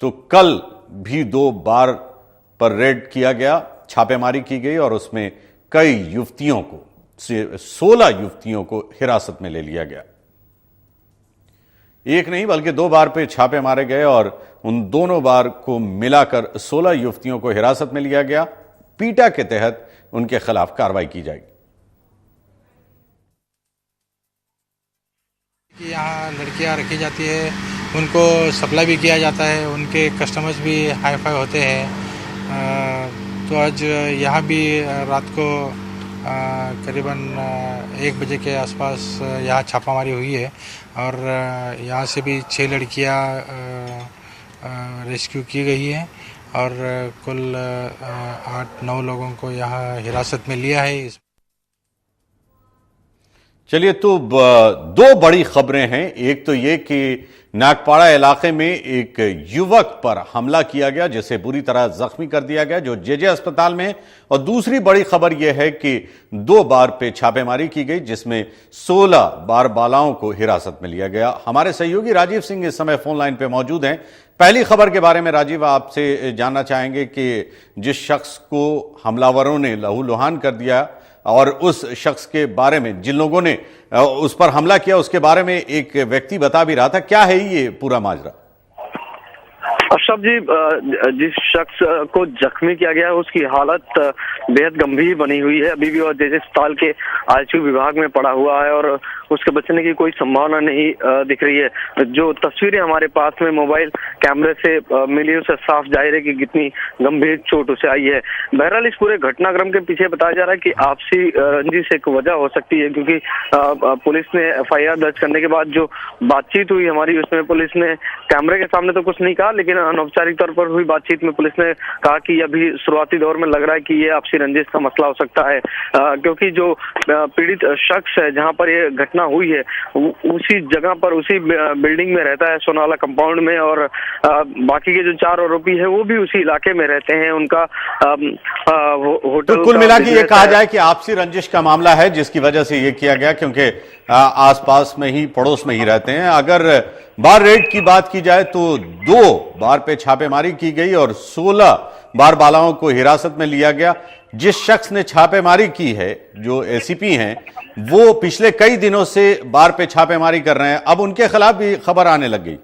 तो कल भी 2 बार पर रेड किया गया, छापेमारी की गई और उसमें कई युवतियों को 16 युवतियों को हिरासत में ले लिया गया। एक नहीं बल्कि 2 बार पे छापे मारे गए और उन दोनों बार को मिलाकर 16 युवतियों को हिरासत में लिया गया। पीटा के तहत उनके खिलाफ कार्रवाई की जाएगी। यहाँ लड़कियां रखी जाती है, उनको सप्लाई भी किया जाता है, उनके कस्टमर्स भी हाई फाई होते हैं। तो आज यहाँ भी रात को करीबन 1 बजे के आसपास यहाँ छापामारी हुई है और यहाँ से भी 6 लड़कियाँ रेस्क्यू की गई हैं और कुल 8-9 लोगों को यहाँ हिरासत में लिया है। चलिए, तो 2 बड़ी खबरें हैं। एक तो ये कि नागपाड़ा इलाके में एक युवक पर हमला किया गया जिसे बुरी तरह जख्मी कर दिया गया, जो जेजे अस्पताल में है। और दूसरी बड़ी खबर यह है कि 2 बार पे छापेमारी की गई जिसमें 16 बार बालाओं को हिरासत में लिया गया। हमारे सहयोगी राजीव सिंह इस समय फोन लाइन पे मौजूद हैं। पहली खबर के बारे में राजीव आपसे जानना चाहेंगे कि जिस शख्स को हमलावरों ने लहूलुहान कर दिया और उस शख्स के बारे में जिन लोगों ने उस पर हमला किया उसके बारे में एक व्यक्ति बता भी रहा था, क्या है ये पूरा माजरा? अशरफ जी, जिस शख्स को जख्मी किया गया है उसकी हालत बेहद गंभीर बनी हुई है अभी भी और जेजे अस्पताल के आईसीयू विभाग में पड़ा हुआ है और उसके बचने की कोई संभावना नहीं दिख रही है। जो तस्वीरें हमारे पास में मोबाइल कैमरे से मिली उससे साफ जाहिर है कि कितनी गंभीर चोट उसे आई है। बहरहाल इस पूरे घटनाक्रम के पीछे बताया जा रहा है कि आपसी रंजिश एक वजह हो सकती है, क्योंकि पुलिस ने FIR दर्ज करने के बाद जो बातचीत हुई हमारी उसमें पुलिस ने कैमरे के सामने तो कुछ नहीं कहा, लेकिन अनौपचारिक तौर पर हुई बातचीत में पुलिस ने कहा कि अभी शुरुआती दौर में लग रहा है कि ये आपसी रंजिश का मसला हो सकता है, क्योंकि जो पीड़ित शख्स है जहां पर ये घटना हुई है उसी जगह पर उसी बिल्डिंग में रहता है, सोनाला कंपाउंड में, और बाकी के जो 4 आरोपी है वो भी उसी इलाके में रहते हैं। उनका होटल, तो कुल मिला के ये कहा जाए कि आपसी रंजिश का मामला है जिसकी वजह से ये किया गया, क्योंकि आसपास में ही पड़ोस में ही रहते हैं। अगर बार रेड की बात की जाए तो 2 बार पे छापेमारी की गई और 16 बार बालाओं को हिरासत में लिया गया। जिस शख्स ने छापेमारी की है, जो ACP हैं, वो पिछले कई दिनों से बार पे छापेमारी कर रहे हैं। अब उनके खिलाफ भी खबर आने लग गई।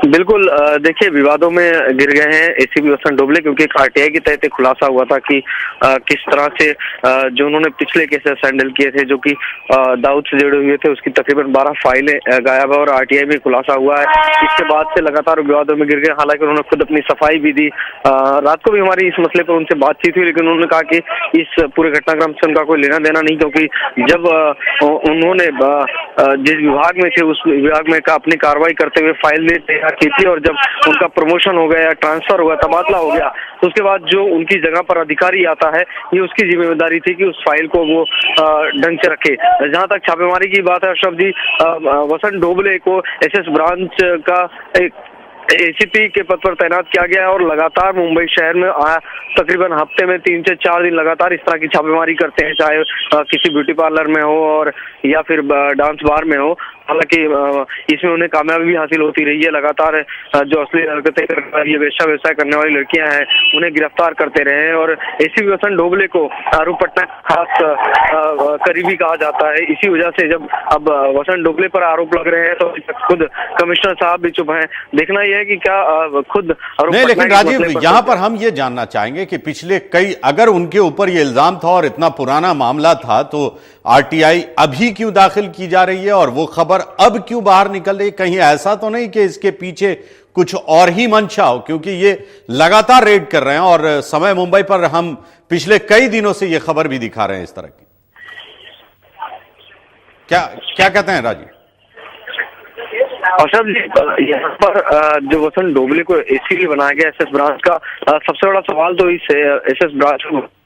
बिल्कुल, देखिए विवादों में गिर गए हैं ACP वसंत डोबले, क्योंकि RTI के तहत खुलासा हुआ था कि किस तरह से जो उन्होंने पिछले केसेस हैंडल किए थे जो कि दाऊद से जुड़े हुए थे, उसकी तकरीबन 12 फाइलें गायब है और RTI में खुलासा हुआ है। इसके बाद से लगातार विवादों में गिर गए। हालांकि उन्होंने खुद अपनी सफाई भी दी। रात को भी हमारी इस मसले पर उनसे बातचीत हुई, लेकिन उन्होंने कहा कि इस पूरे घटनाक्रम से उनका कोई लेना देना नहीं, क्योंकि जब उन्होंने जिस विभाग में थे उस विभाग में अपनी कार्रवाई करते हुए फाइल तैयार की थी और जब उनका प्रमोशन हो गया, ट्रांसफर हो गया, तबादला हो गया, तो उसके बाद जो उनकी जगह पर अधिकारी आता है ये उसकी जिम्मेदारी थी कि उस फाइल को वो ढंग से रखे। जहां तक छापेमारी की बात है अशरफ जी, वसंत डोबले को SS ब्रांच का एक ACP के पद पर तैनात किया गया है और लगातार मुंबई शहर में तकरीबन हफ्ते में 3 से 4 दिन लगातार इस तरह की छापेमारी करते हैं, चाहे किसी ब्यूटी पार्लर में हो और या फिर डांस बार में हो। हालांकि इसमें उन्हें कामयाबी भी हासिल होती रही है। लगातार जो असली हरकतें करने वाली वेश्या व्यवसाय करने वाली लड़कियां हैं उन्हें गिरफ्तार करते रहे हैं और ACP वसंत डोबले को आरोप पटना खास करीबी कहा जाता है। इसी वजह से जब अब वसंत डोबले पर आरोप लग रहे हैं तो खुद कमिश्नर साहब भी चुप हैं। देखना यह है कि क्या खुद आरोप नहीं, लेकिन राजीव यहां पर हम ये जानना चाहेंगे कि पिछले कई, अगर उनके ऊपर ये इल्जाम था और इतना पुराना मामला था तो RTI अभी क्यों दाखिल की जा रही है और वो खबर अब क्यों बाहर निकल रही? कहीं ऐसा तो नहीं कि इसके पीछे कुछ और ही मंशा हो, क्योंकि ये लगातार रेड कर रहे हैं और समय मुंबई पर हम पिछले कई दिनों से ये खबर भी दिखा रहे हैं इस तरह की। क्या कहते हैं राजीव? अशरफ जी, यहाँ पर जो वसंत डोबले को ACP बनाया गया SS ब्रांच का, सबसे बड़ा सवाल तो इस SS ब्रांच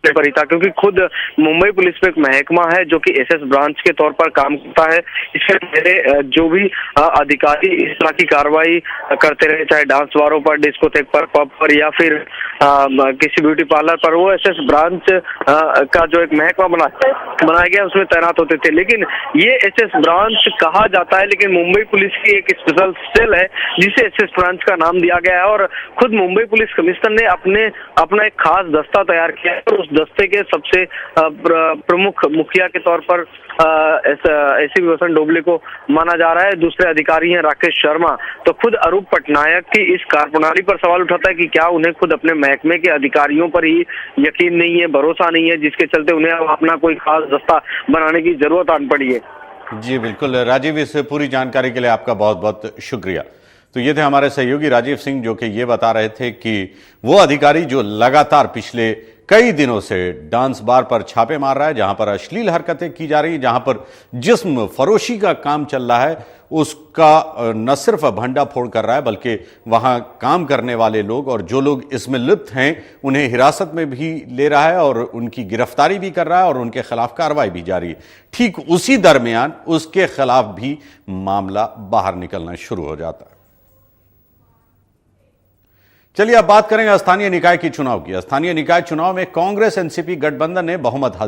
अपने पर ही था, क्योंकि खुद मुंबई पुलिस में एक महकमा है जो कि एसएस ब्रांच के तौर पर काम करता है। इससे पहले जो भी अधिकारी इस तरह की कार्रवाई करते रहे, चाहे डांस बारों पर, डिस्कोथेक पर, पब पर या फिर किसी ब्यूटी पार्लर पर, वो एसएस ब्रांच का जो एक महकमा बनाया गया उसमें तैनात होते थे। लेकिन ये एसएस ब्रांच कहा जाता है, लेकिन मुंबई पुलिस की एक स्पेशल सेल है जिसे एसएस ब्रांच का नाम दिया गया है। और खुद मुंबई पुलिस कमिश्नर ने अपना एक खास दस्ता तैयार किया है और उस दस्ते के सबसे प्रमुख मुखिया के तौर पर एसीपी वसंत डोबले को माना जा रहा है। दूसरे अधिकारी हैं राकेश शर्मा। तो खुद अरूप पटनायक की इस कार्यप्रणाली पर सवाल उठाता है कि क्या उन्हें खुद अपने महकमे के अधिकारियों पर ही यकीन नहीं है, भरोसा नहीं है, जिसके चलते उन्हें अपना कोई खास दस्ता बनाने की जरूरत आन पड़ी है। जी बिल्कुल राजीव, इस पूरी जानकारी के लिए आपका बहुत बहुत शुक्रिया। तो ये थे हमारे सहयोगी राजीव सिंह, जो कि ये बता रहे थे कि वो अधिकारी जो लगातार पिछले कई दिनों से डांस बार पर छापे मार रहा है, जहां पर अश्लील हरकतें की जा रही है, जहां पर जिस्म फरोशी का काम चल रहा है, उसका न सिर्फ भंडा फोड़ कर रहा है बल्कि वहां काम करने वाले लोग और जो लोग इसमें लिप्त हैं उन्हें हिरासत में भी ले रहा है और उनकी गिरफ्तारी भी कर रहा है और उनके खिलाफ कार्रवाई भी जारी है। ठीक उसी दरमियान उसके खिलाफ भी मामला बाहर निकलना शुरू हो जाता है। चलिए अब बात करेंगे स्थानीय निकाय की चुनाव की। स्थानीय निकाय चुनाव में कांग्रेस एनसीपी गठबंधन ने बहुमत हासिल